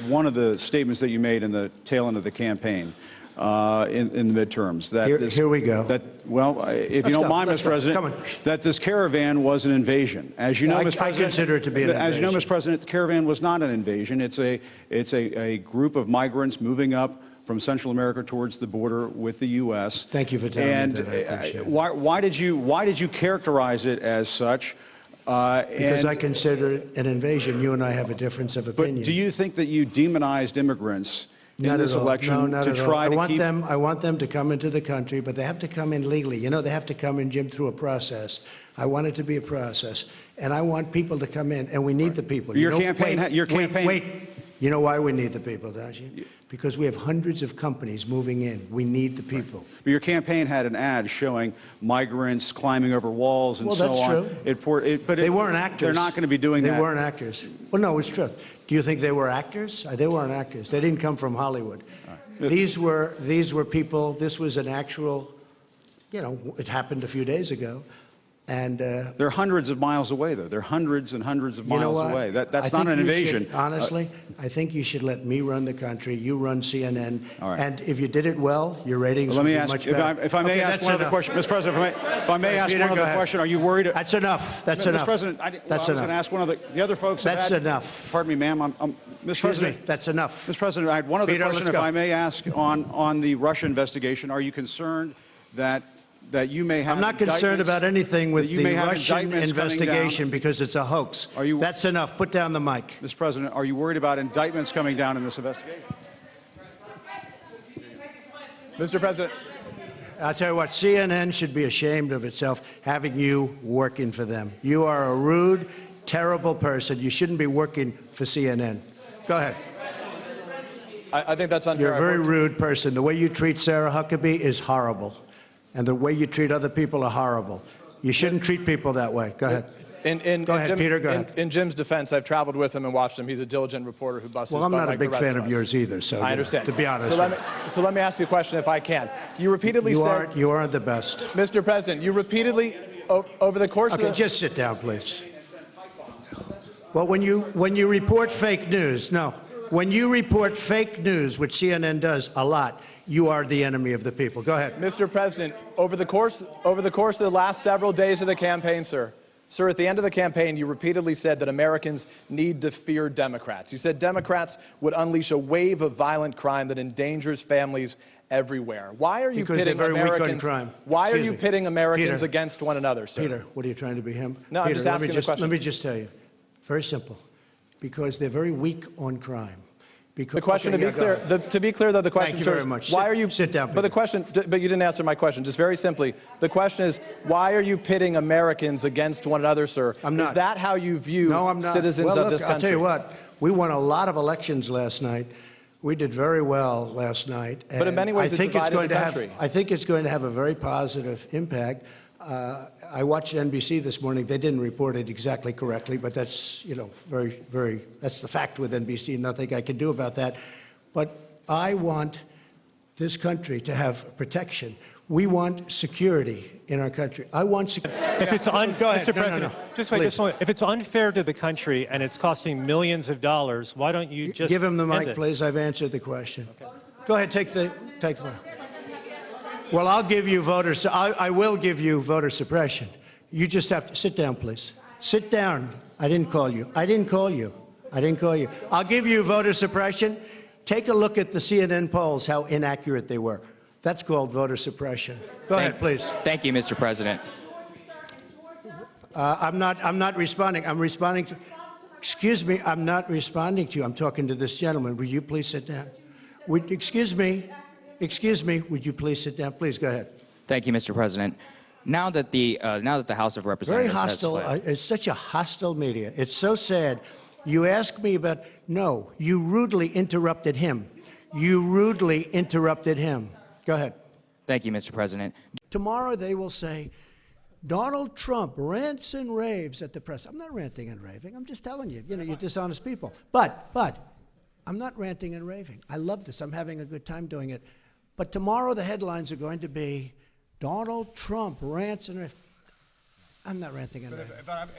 one of the statements that you made in the tail end of the campaign in the midterms. That here we go. If you don't mind, Mr. President, that this caravan was an invasion. As you know, Mr. President, I consider it to be an invasion. As you know, Mr. President, the caravan was not an invasion. It's a group of migrants moving up from Central America towards the border with the U.S. Thank you for telling me that. I appreciate it. Why did you characterize it as such? Because I consider it an invasion. You and I have a difference of opinion. But do you think that you demonized immigrants in this election to try to keep? I want them to come into the country, but they have to come in legally. You know, they have to come in, Jim, through a process. I want it to be a process, and I want people to come in, and we need the people. Your campaign. Wait. You know why we need the people, don't you? Because we have hundreds of companies moving in. We need the people. But your campaign had an ad showing migrants climbing over walls and so on. Well, that's true. But they weren't actors. They're not going to be doing that. They weren't actors. Well, no, it's true. Do you think they were actors? They weren't actors. They didn't come from Hollywood. Right. These were people. This was an actual, you know, it happened a few days ago. And they're hundreds of miles away, though. They're hundreds and hundreds of miles away. That's not an invasion. Honestly, I think you should let me run the country. You run CNN. All right. And if you did it well, your ratings would be much better. If I may ask one other question, Mr. President, if I may ask one other question, are you worried? That's enough. That's enough. Mr. President, I was going to ask one of the other folks. That's enough. Pardon me, ma'am. Mr. President, that's enough. Mr. President, I had one other question, if I may ask, on the Russia investigation. Are you concerned that you may have? I'm not concerned about anything with the Russian investigation because it's a hoax. That's enough. Put down the mic. Mr. President, are you worried about indictments coming down in this investigation? Mr. President. I'll tell you what, CNN should be ashamed of itself having you working for them. You are a rude, terrible person. You shouldn't be working for CNN. Go ahead. I think that's unfair. You're a very rude person. The way you treat Sarah Huckabee is horrible. And the way you treat other people are horrible. You shouldn't treat people that way. Go ahead. Go ahead, Peter, go ahead. In Jim's defense, I've traveled with him and watched him. He's a diligent reporter who busts his butt. Well, I'm not like a big fan of yours either, so I understand. To be honest. So let me ask you a question if I can. You repeatedly said... You aren't the best. Mr. President, you repeatedly, over the course of the... Okay, just sit down, please. Well, when you report fake news, when you report fake news, which CNN does a lot, you are the enemy of the people. Go ahead. Mr. President, over the course of the last several days of the campaign, sir, at the end of the campaign, you repeatedly said that Americans need to fear Democrats. You said Democrats would unleash a wave of violent crime that endangers families everywhere. Why are you pitting Americans? Why are you pitting Americans against one another, sir? Peter, what are you trying to be him? No, Peter, I'm just asking the question. Let me just tell you, very simple, because they're very weak on crime. The question, to be clear, though, the question, sir, very much. Why are you sit down? But the question, but you didn't answer my question. Just very simply, the question is, why are you pitting Americans against one another, sir? I'm not. Is that how you view citizens of this country? I'll tell you what. We won a lot of elections last night. We did very well last night. But in many ways, it's divided the country. I think it's going to have a very positive impact. I watched NBC this morning. They didn't report it exactly correctly, but that's, you know, that's the fact with NBC. Nothing I can do about that. But I want this country to have protection. We want security in our country. I want security. If it's Mr. President, just wait just a moment. If it's unfair to the country and it's costing millions of dollars, why don't you just give him the mic, please? I've answered the question. Okay. Go ahead, take the. Well, I'll give you I will give you voter suppression. You just have to sit down, please. Sit down. I didn't call you. I didn't call you. I'll give you voter suppression. Take a look at the CNN polls, how inaccurate they were. That's called voter suppression. Go ahead, please. Thank you, Mr. President. I'm not responding. I'm responding to. Excuse me. I'm not responding to you. I'm talking to this gentleman. Would you please sit down? Excuse me. Would you please sit down? Please go ahead. Thank you, Mr. President. Now that the House of Representatives very hostile. It's such a hostile media. It's so sad. You ask me about. No, you rudely interrupted him. Go ahead. Thank you, Mr. President. Tomorrow they will say, Donald Trump rants and raves at the press. I'm not ranting and raving. I'm just telling you, you're dishonest people. But I'm not ranting and raving. I love this. I'm having a good time doing it. But tomorrow the headlines are going to be, Donald Trump rants and raves. I'm not ranting on that.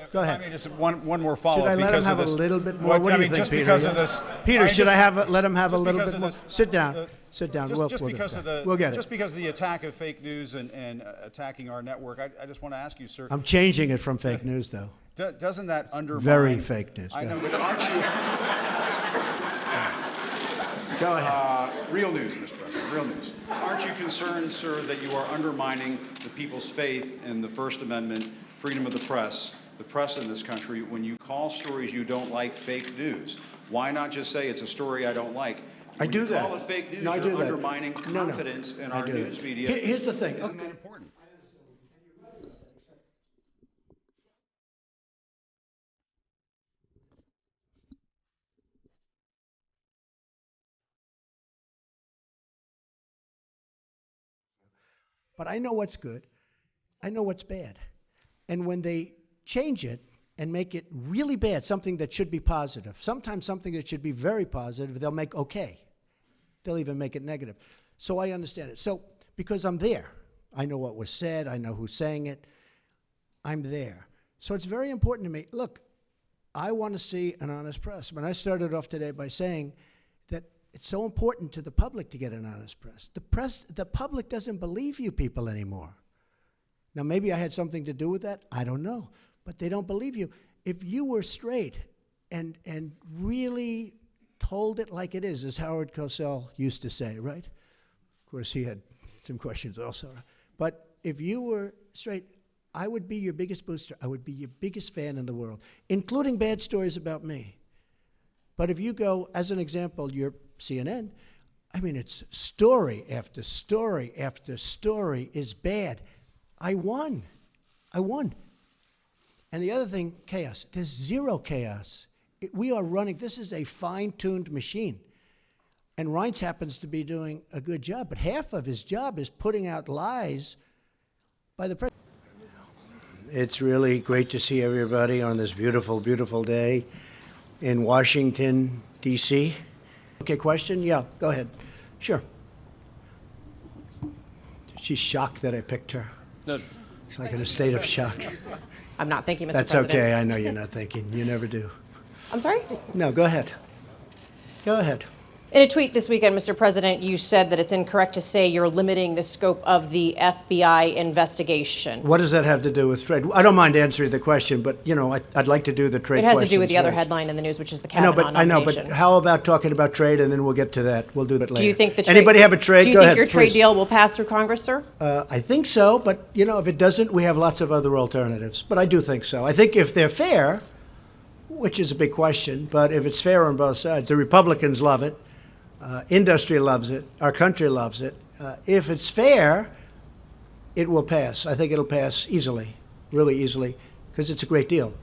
If Go I ahead. may just one more follow-up. Should I let him because of have a this- little bit more? What do you think, just Peter? because of this, Peter, should just- let him have a just little because bit of more? this- Sit down. Sit down. Just, We'll just get because there. of the We'll get just it. because of the attack of fake news and attacking our network, I just want to ask you, sir. I'm changing it from fake news, though. Doesn't that undermine? Very fake news. I Go know, but aren't you? Go ahead. Real news, Mr. President. Real news. Aren't you concerned, sir, that you are undermining the people's faith in the First Amendment, freedom of the press in this country, when you call stories you don't like fake news? Why not just say it's a story I don't like? I do When you that. call it fake news, No, I do you're that. undermining No, no. confidence in I our do news that. media. Here's the thing. Isn't that Okay. important? But I know what's good. I know what's bad. And when they change it and make it really bad, something that should be positive, sometimes something that should be very positive, they'll make okay. They'll even make it negative. So I understand it. So because I'm there, I know what was said, I know who's saying it, I'm there. So it's very important to me. Look, I want to see an honest press. When I started off today by saying that it's so important to the public to get an honest press. The public doesn't believe you people anymore. Now, maybe I had something to do with that. I don't know. But they don't believe you. If you were straight and really told it like it is, as Howard Cosell used to say, right? Of course, he had some questions also. But if you were straight, I would be your biggest booster. I would be your biggest fan in the world, including bad stories about me. But if you go, as an example, you're CNN, I mean, it's story after story after story is bad. I won. And the other thing, chaos. There's zero chaos. We are running, this is a fine-tuned machine. And Reince happens to be doing a good job, but half of his job is putting out lies by the president. It's really great to see everybody on this beautiful, beautiful day in Washington, D.C. Okay, question? Yeah, go ahead. Sure. She's shocked that I picked her. No. She's like in a state of shock. I'm not thinking, Mr. That's President. okay. I know you're not thinking. You never do. I'm sorry? No, go ahead. Go ahead. In a tweet this weekend, Mr. President, you said that it's incorrect to say you're limiting the scope of the FBI investigation. What does that have to do with trade? I don't mind answering the question, but, you know, I'd like to do the trade It has to do with questions the other first. headline in the news, which is the I know, Kavanaugh but nomination. how about talking about trade, and then we'll get to that. We'll do that later. Do you think the trade, Anybody have a trade? Do you Go think ahead, your trade please. deal will pass through Congress, sir? I think so, but, you know, if it doesn't, we have lots of other alternatives. But I do think so. I think if they're fair, which is a big question, but if it's fair on both sides, the Republicans love it. Industry loves it. Our country loves it. If it's fair, it will pass. I think it'll pass easily, really easily, because it's a great deal.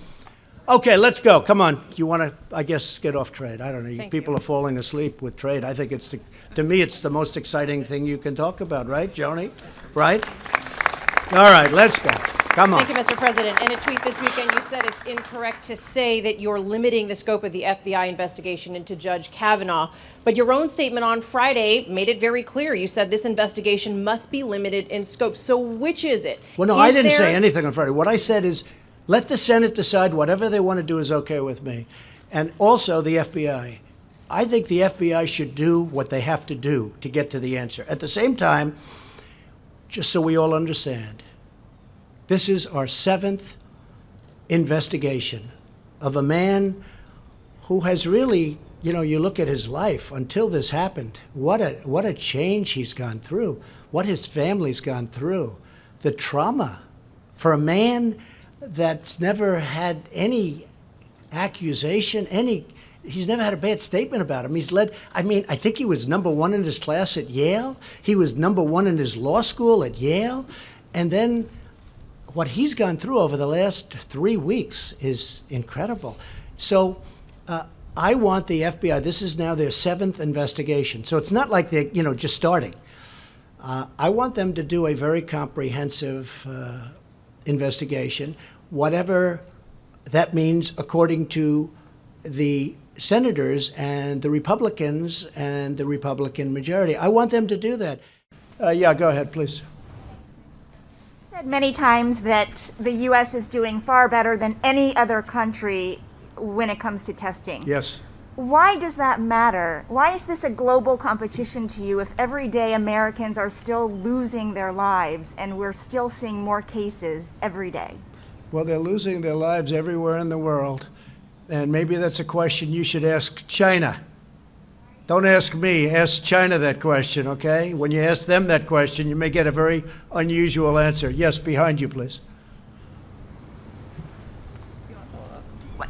Okay, let's go. Come on. You want to, I guess, get off trade. I don't know. Thank People you. are falling asleep with trade. I think to me, it's the most exciting thing you can talk about, right, Joni? Right? All right, let's go. Come on. Thank you, Mr. President. In a tweet this weekend, you said it's incorrect to say that you're limiting the scope of the FBI investigation into Judge Kavanaugh. But your own statement on Friday made it very clear. You said this investigation must be limited in scope. So which is it? Well, no, I Is didn't say there- anything on Friday. What I said is, let the Senate decide whatever they want to do is okay with me. And also the FBI. I think the FBI should do what they have to do to get to the answer. At the same time, just so we all understand, this is our 7th investigation of a man who has really, you know, you look at his life until this happened, what a change he's gone through, what his family's gone through, the trauma for a man that's never had any accusation, he's never had a bad statement about him. He's led, I think he was #1 in his class at Yale. He was #1 in his law school at Yale. And then what he's gone through over the last 3 weeks is incredible. So I want the FBI, this is now their 7th investigation. So it's not like they're, you know, just starting. I want them to do a very comprehensive investigation, whatever that means according to the senators and the Republicans and the Republican majority. I want them to do that. Yeah, go ahead, please. Said many times that the U.S. is doing far better than any other country when it comes to testing. Yes. Why does that matter? Why is this a global competition to you if every day Americans are still losing their lives and we're still seeing more cases every day? Well, they're losing their lives everywhere in the world, and maybe that's a question you should ask China. Don't ask me, ask China that question, okay? When you ask them that question, you may get a very unusual answer. Yes, behind you, please.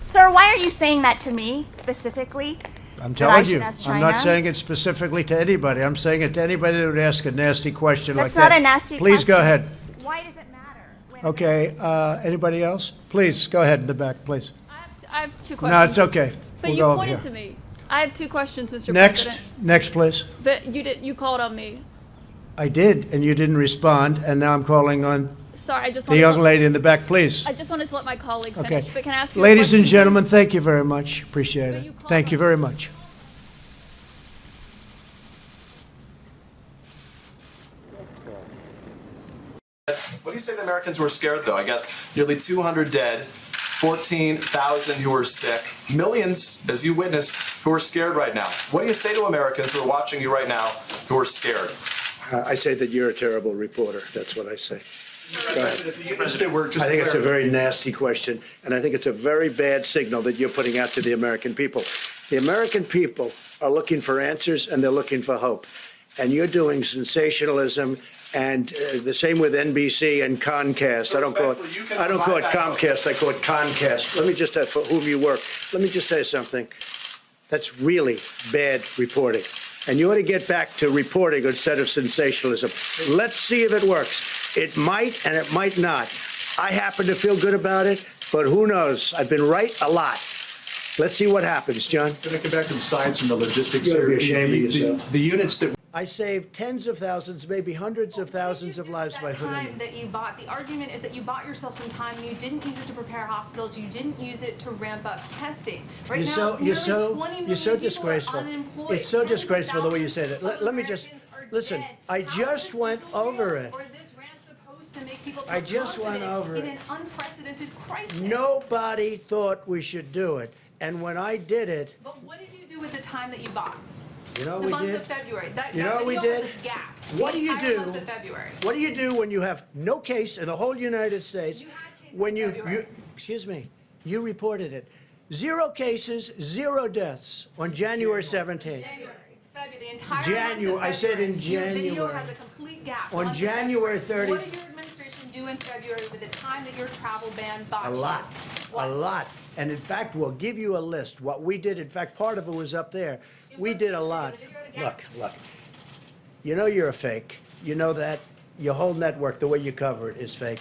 Sir, why are you saying that to me specifically? I'm That I telling should you, ask I'm not China? saying it specifically to anybody. I'm saying it to anybody that would ask a nasty question like That's that. not a nasty Please go question. ahead. Why does it matter? when Okay, anybody else? Please, go ahead in the back, please. I have two questions. No, it's okay. But We'll you go over pointed here. to me. I have two questions, Mr. Next, President. next, please. But you called on me. I did, and you didn't respond, and now I'm calling on Sorry, I just the wanted young to, lady in the back, please. I just wanted to let my colleague Okay. finish. But can I ask you a Ladies and question, gentlemen, please? thank you very much. Appreciate But it. you called Thank you on- very much. What do you say the Americans were scared, though? I guess nearly 200 dead, 14,000 who are sick, millions, as you witnessed, who are scared right now. What do you say to Americans who are watching you right now who are scared? I say that you're a terrible reporter. That's what I say. Go ahead. Mr. President, I think it's a very nasty question, and I think it's a very bad signal that you're putting out to the American people. The American people are looking for answers, and they're looking for hope. And you're doing sensationalism, and the same with NBC and Comcast. I don't call it Comcast. I call it Concast. Let me just, for whom you work, let me just tell you something. That's really bad reporting. And you ought to get back to reporting instead of sensationalism. Let's see if it works. It might and it might not. I happen to feel good about it, but who knows? I've been right a lot. Let's see what happens, John. Can I come back to the science and the logistics You ought to be here? ashamed of yourself. The units that I saved tens of thousands, maybe hundreds of thousands of lives by putting time it. that you bought, the argument is that you bought yourself some time and you didn't use it to prepare hospitals, you didn't use it to ramp up testing. Right You're now, so nearly 20 million you're so people are disgraceful. unemployed. It's so Tens of disgraceful the way you said it. thousands Let of me just Americans are listen. dead. I How just is this went so over real? it. Or this rant supposed to make people I feel just went confident over in it. an unprecedented crisis? Nobody thought we should do it, and when I did it, But what did you do with the time that you bought? you know The we month did. of February. That, You that know what we video did? was a gap. What The do you entire do? month of February. What do you do when you have no case in the whole United States? You had cases When in you February. excuse me, you reported it. 0 cases, 0 deaths on January 17th. January, February, the entire January, month of I said in February. Your video January. has a complete gap. On Month of January February. 30th. What did your administration do in February with the time that your travel ban bought A you? lot, What? a lot. And in fact, we'll give you a list. What we did, in fact, part of it was up there. We did a lot. Look. You know you're a fake. You know that. Your whole network, the way you cover it, is fake.